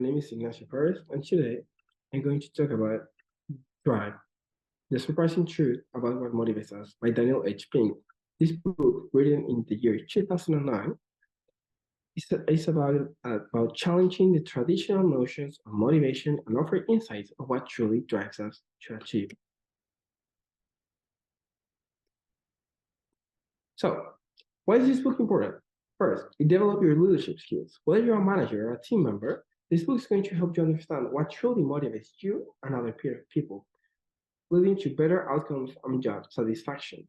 My name is Ignacio Perez, and today I'm going to talk about Drive, The Surprising Truth About What Motivates Us by Daniel H. Pink. This book, written in the year 2009, is about challenging the traditional notions of motivation and offering insights of what truly drives us to achieve. So, why is this book important? First, it develops your leadership skills. Whether you're a manager or a team member, this book is going to help you understand what truly motivates you and other people, leading to better outcomes and job satisfaction.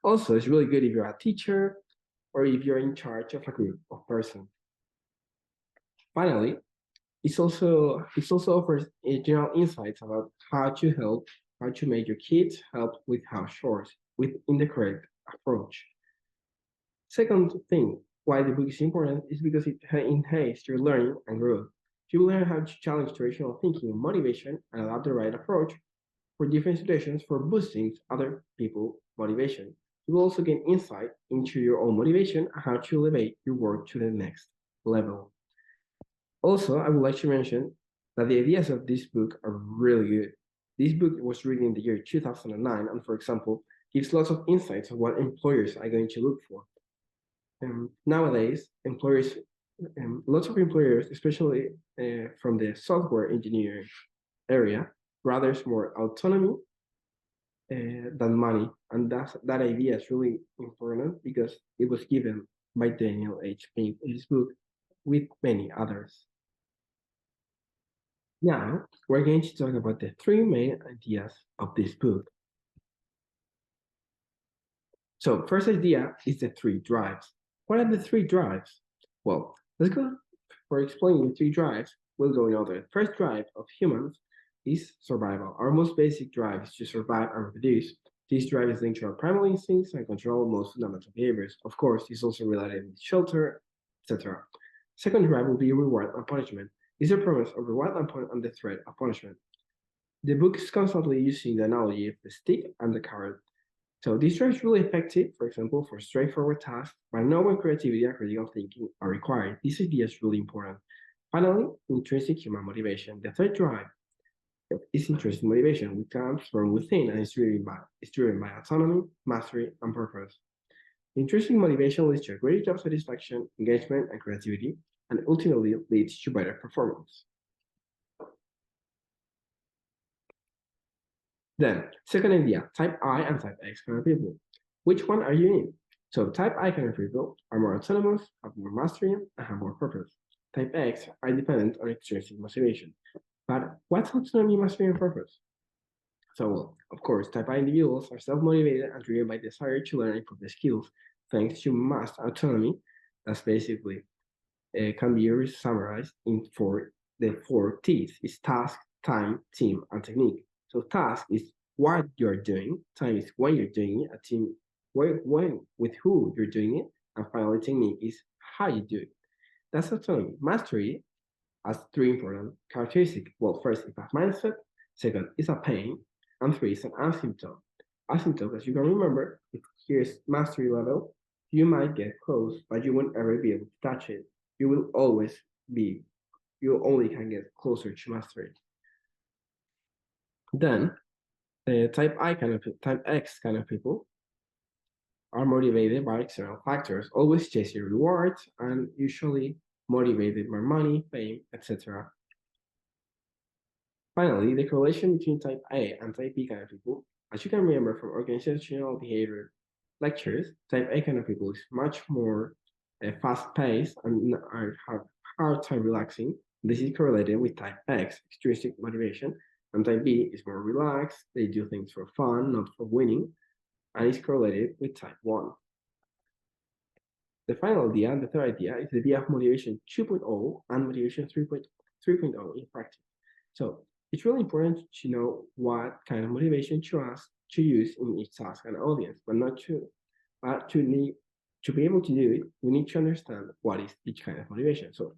Also, it's really good if you're a teacher or if you're in charge of a group of persons. Finally, it also offers general insights about how to make your kids help with house chores within the correct approach. Second thing, why the book is important is because it enhances your learning and growth. You will learn how to challenge traditional thinking and motivation and adapt the right approach for different situations for boosting other people's motivation. You will also gain insight into your own motivation and how to elevate your work to the next level. Also, I would like to mention that the ideas of this book are really good. This book was written in the year 2009 and, for example, gives lots of insights on what employers are going to look for. Nowadays, lots of employers, especially from the software engineering area, rather more autonomy than money. And that idea is really important because it was given by Daniel H. Pink in his book with many others. Now, we're going to talk about the three main ideas of this book. So, first idea is the three drives. What are the three drives? Well, let's go for explaining the three drives. We'll go in order. The first drive of humans is survival. Our most basic drive is to survive and reproduce. This drive is linked to our primal instincts and control most fundamental behaviors. Of course, it's also related with shelter, etc. Second drive will be reward and punishment. Is a promise of reward and the threat of punishment. The book is constantly using the analogy of the stick and the carrot. So this drive is really effective, for example, for straightforward tasks, but knowing creativity and critical thinking are required. This idea is really important. Finally, intrinsic human motivation. The third drive is intrinsic motivation, which comes from within and is driven by autonomy, mastery, and purpose. Intrinsic motivation leads to greater job satisfaction, engagement, and creativity, and ultimately leads to better performance. Then, second idea, type I and type X kind of people. Which one are you in? So type I kind of people are more autonomous, have more mastery, and have more purpose. Type X are dependent on extrinsic motivation. But what's autonomy, mastery, and purpose? So, well, of course, type I individuals are self-motivated and driven by desire to learn and improve the skills, thanks to mass autonomy. That's basically can be summarized in the four T's: is task, time, team, and technique. So task is what you're doing, time is when you're doing it, a team when with who you're doing it, and finally technique is how you do it. That's autonomy. Mastery has three important characteristics. Well, first it's a mindset, second is a pain, and three is an asymptote. Asymptote, as you can remember, if here's mastery level, you might get close, but you won't ever be able to touch it. You will always be, you only can get closer to mastery. Then type X kind of people are motivated by external factors, always chasing rewards and usually motivated by money, fame, etc. Finally, the correlation between type A and type B kind of people, as you can remember from organizational behavior lectures, type A kind of people is much more fast-paced and have hard time relaxing. This is correlated with type X, extrinsic motivation, and type B is more relaxed. They do things for fun, not for winning, and is correlated with type 1. The final idea, the third idea, is the idea of motivation 2.0 and motivation 3.0 in practice. So it's really important to know what kind of motivation to use in each task and audience, but not to be able to do it, we need to understand what is each kind of motivation. So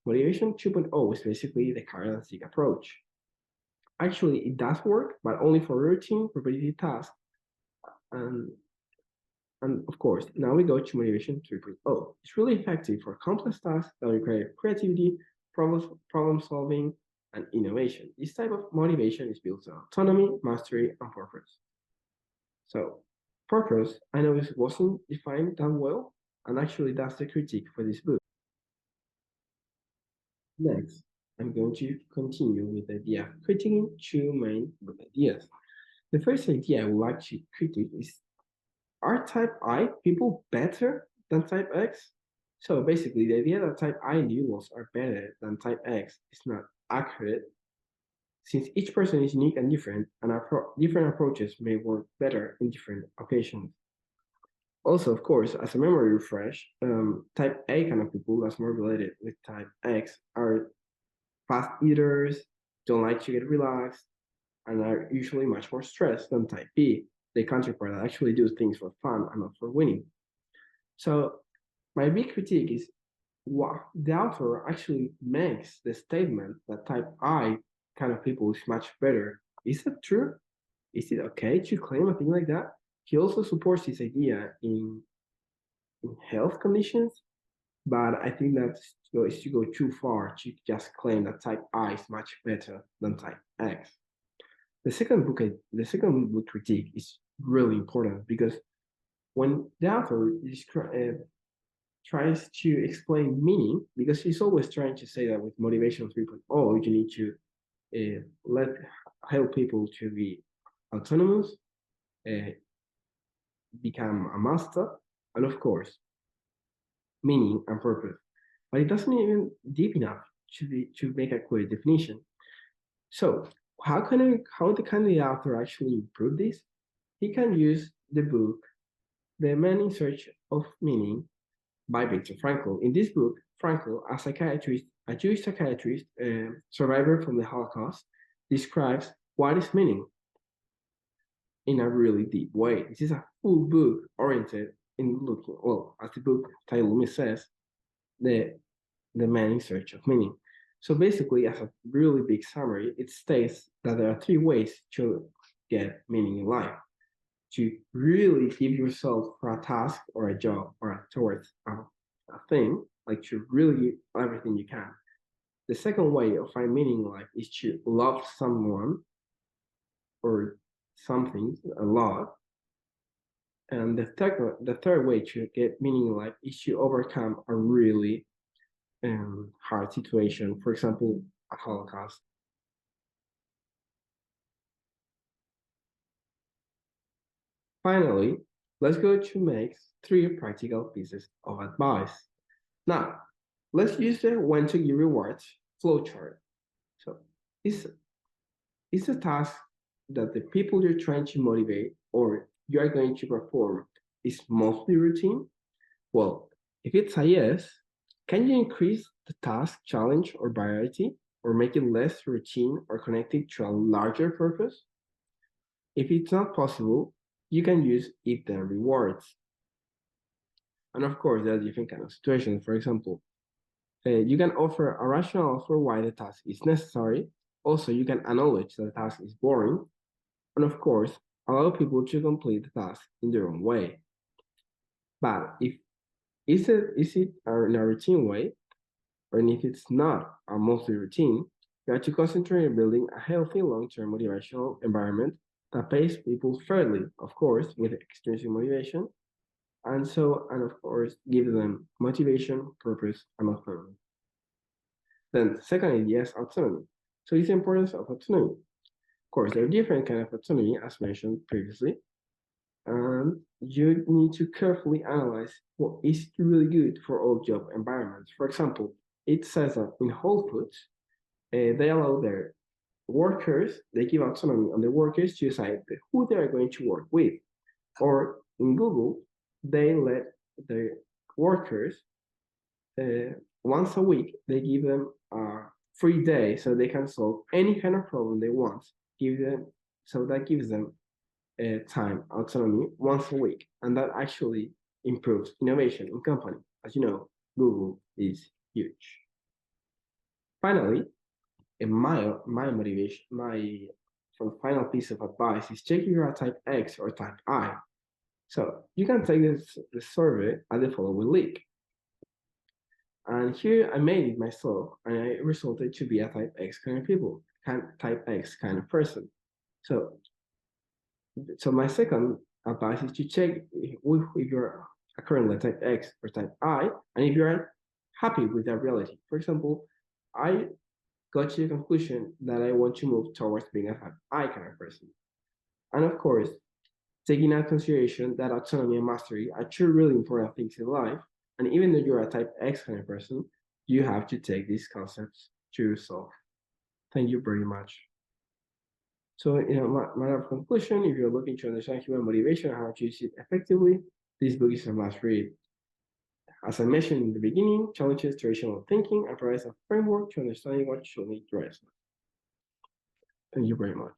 motivation 2.0 is basically the carrot and stick approach. Actually, it does work, but only for routine, repetitive tasks. And of course, now we go to motivation 3.0. It's really effective for complex tasks that require creativity, problem solving, and innovation. This type of motivation is built on autonomy, mastery, and purpose. So, purpose, I know it wasn't defined that well, and actually that's the critique for this book. Next, I'm going to continue with the idea of critiquing two main book ideas. The first idea I would like to critique is, are type I people better than type X? So basically, the idea that type I individuals are better than type X is not accurate, since each person is unique and different, and different approaches may work better in different occasions. Also, of course, as a memory refresh, type A kind of people that's more related with type X are fast eaters, don't like to get relaxed, and are usually much more stressed than type B, the counterpart that actually do things for fun and not for winning. So my big critique is what the author actually makes the statement that type I kind of people is much better. Is that true? Is it okay to claim a thing like that? He also supports this idea in health conditions, but I think that is to go too far to just claim that type I is much better than type X. The second book critique is really important because when the author tries to explain meaning, because he's always trying to say that with motivation 3.0, you need to let help people to be autonomous, uh, become a master, and of course, meaning and purpose. But it doesn't even deep enough to make a clear definition. So how can the author actually improve this? He can use the book, The Man in Search of Meaning by Viktor Frankl. In this book, Frankl, a Jewish psychiatrist, survivor from the Holocaust, describes what is meaning in a really deep way. This is a full book oriented in looking, well, as the book title says, the Man in Search of Meaning. So basically, as a really big summary, it states that there are three ways to get meaning in life. To really give yourself for a task or a job or towards a thing, like to really give everything you can. The second way of finding meaning in life is to love someone or something a lot. And the third way to get meaning in life is to overcome a really hard situation, for example, a Holocaust. Finally, let's go to make three practical pieces of advice. Now, let's use the when to give rewards flowchart. So it's a task that the people you're trying to motivate or you are going to perform is mostly routine. Well, if it's a yes, can you increase the task, challenge, or variety, or make it less routine or connected to a larger purpose? If it's not possible, you can use if then rewards. And of course, there are different kind of situations. For example, you can offer a rationale for why the task is necessary. Also, you can acknowledge that the task is boring. And of course, allow people to complete the task in their own way. But if is it in a routine way, or if it's not a mostly routine, you have to concentrate on building a healthy long-term motivational environment that pays people fairly, of course, with extrinsic motivation, and of course, give them motivation, purpose, and autonomy. Then second idea is autonomy. So it's the importance of autonomy. Of course, there are different kind of autonomy, as mentioned previously, and you need to carefully analyze what is really good for all job environments. For example, it says that in Whole Foods, they allow their workers, they give autonomy on the workers to decide who they are going to work with. Or in Google, they let the workers once a week, they give them a free day so they can solve any kind of problem they want. Give them so that gives them time autonomy once a week, and that actually improves innovation in company. As you know, Google is huge. Finally, my motivation, my final piece of advice is check if you're a type X or type I. So you can take this survey at the following link. And here I made it myself, and I resulted to be a type X kind of type X kind of person. So, so my second advice is to check if you're currently type X or type I, and if you're happy with that reality. For example, I got to the conclusion that I want to move towards being a type I kind of person. And of course, taking into consideration that autonomy and mastery are two really important things in life. And even though you're a type X kind of person, you have to take these concepts to yourself. Thank you very much. So, in a matter of conclusion, if you're looking to understand human motivation and how to use it effectively, this book is a must read. As I mentioned in the beginning, challenges traditional thinking and provides a framework to understanding what should need drives. Thank you very much.